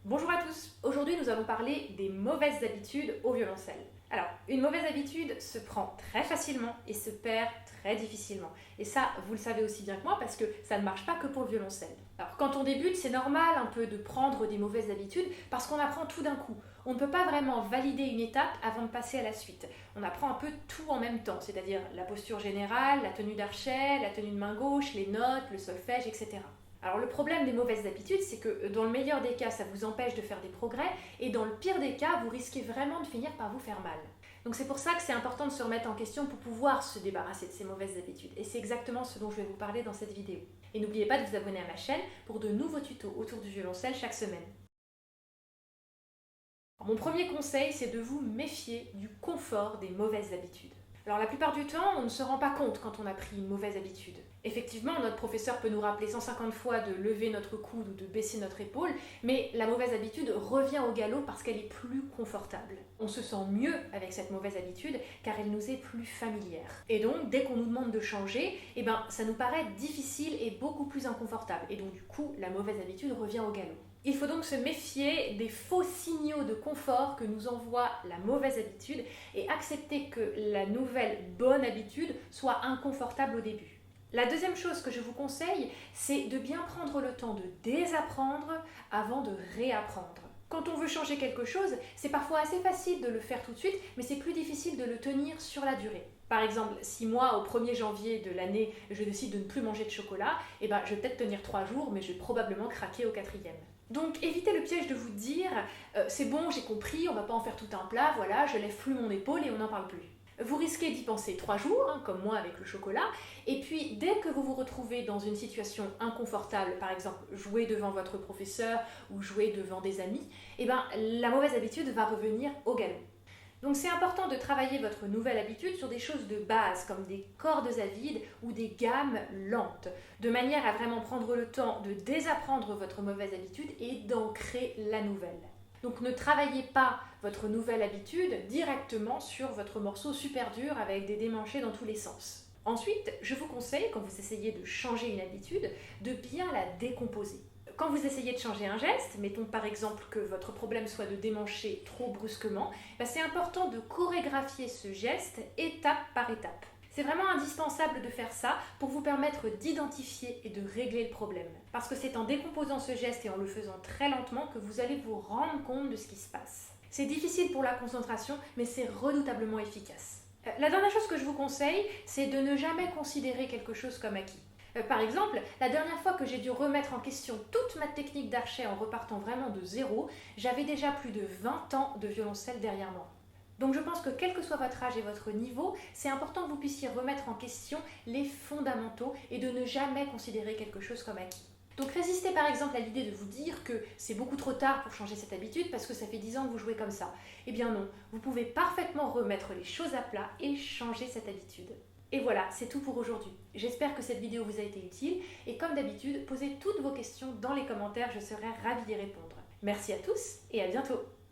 Bonjour à tous, aujourd'hui nous allons parler des mauvaises habitudes au violoncelle. Alors, une mauvaise habitude se prend très facilement et se perd très difficilement. Et ça, vous le savez aussi bien que moi parce que ça ne marche pas que pour le violoncelle. Alors, quand on débute, c'est normal un peu de prendre des mauvaises habitudes parce qu'on apprend tout d'un coup. On ne peut pas vraiment valider une étape avant de passer à la suite. On apprend un peu tout en même temps, c'est-à-dire la posture générale, la tenue d'archet, la tenue de main gauche, les notes, le solfège, etc. Alors le problème des mauvaises habitudes, c'est que dans le meilleur des cas, ça vous empêche de faire des progrès, et dans le pire des cas, vous risquez vraiment de finir par vous faire mal. Donc c'est pour ça que c'est important de se remettre en question pour pouvoir se débarrasser de ces mauvaises habitudes. Et c'est exactement ce dont je vais vous parler dans cette vidéo. Et n'oubliez pas de vous abonner à ma chaîne pour de nouveaux tutos autour du violoncelle chaque semaine. Mon premier conseil, c'est de vous méfier du confort des mauvaises habitudes. Alors la plupart du temps, on ne se rend pas compte quand on a pris une mauvaise habitude. Effectivement, notre professeur peut nous rappeler 150 fois de lever notre coude ou de baisser notre épaule, mais la mauvaise habitude revient au galop parce qu'elle est plus confortable. On se sent mieux avec cette mauvaise habitude car elle nous est plus familière. Et donc, dès qu'on nous demande de changer, ça nous paraît difficile et beaucoup plus inconfortable. Et donc du coup, la mauvaise habitude revient au galop. Il faut donc se méfier des faux signaux de confort que nous envoie la mauvaise habitude et accepter que la nouvelle bonne habitude soit inconfortable au début. La deuxième chose que je vous conseille, c'est de bien prendre le temps de désapprendre avant de réapprendre. Quand on veut changer quelque chose, c'est parfois assez facile de le faire tout de suite, mais c'est plus difficile de le tenir sur la durée. Par exemple, si moi, au 1er janvier de l'année, je décide de ne plus manger de chocolat, je vais peut-être tenir 3 jours, mais je vais probablement craquer au 4e. Donc évitez le piège de vous dire c'est bon, j'ai compris, on va pas en faire tout un plat, voilà, je lève plus mon épaule et on n'en parle plus. Vous risquez d'y penser 3 jours, comme moi avec le chocolat, et puis dès que vous vous retrouvez dans une situation inconfortable, par exemple jouer devant votre professeur ou jouer devant des amis, la mauvaise habitude va revenir au galop. Donc c'est important de travailler votre nouvelle habitude sur des choses de base comme des cordes à vide ou des gammes lentes, de manière à vraiment prendre le temps de désapprendre votre mauvaise habitude et d'ancrer la nouvelle. Donc ne travaillez pas votre nouvelle habitude directement sur votre morceau super dur avec des démanchés dans tous les sens. Ensuite, je vous conseille, quand vous essayez de changer une habitude, de bien la décomposer. Quand vous essayez de changer un geste, mettons par exemple que votre problème soit de démancher trop brusquement, c'est important de chorégraphier ce geste étape par étape. C'est vraiment indispensable de faire ça pour vous permettre d'identifier et de régler le problème. Parce que c'est en décomposant ce geste et en le faisant très lentement que vous allez vous rendre compte de ce qui se passe. C'est difficile pour la concentration, mais c'est redoutablement efficace. La dernière chose que je vous conseille, c'est de ne jamais considérer quelque chose comme acquis. Par exemple, la dernière fois que j'ai dû remettre en question toute ma technique d'archet en repartant vraiment de zéro, j'avais déjà plus de 20 ans de violoncelle derrière moi. Donc je pense que quel que soit votre âge et votre niveau, c'est important que vous puissiez remettre en question les fondamentaux et de ne jamais considérer quelque chose comme acquis. Donc résistez par exemple à l'idée de vous dire que c'est beaucoup trop tard pour changer cette habitude parce que ça fait 10 ans que vous jouez comme ça. Eh bien non, vous pouvez parfaitement remettre les choses à plat et changer cette habitude. Et voilà, c'est tout pour aujourd'hui. J'espère que cette vidéo vous a été utile et comme d'habitude, posez toutes vos questions dans les commentaires, je serai ravie d'y répondre. Merci à tous et à bientôt.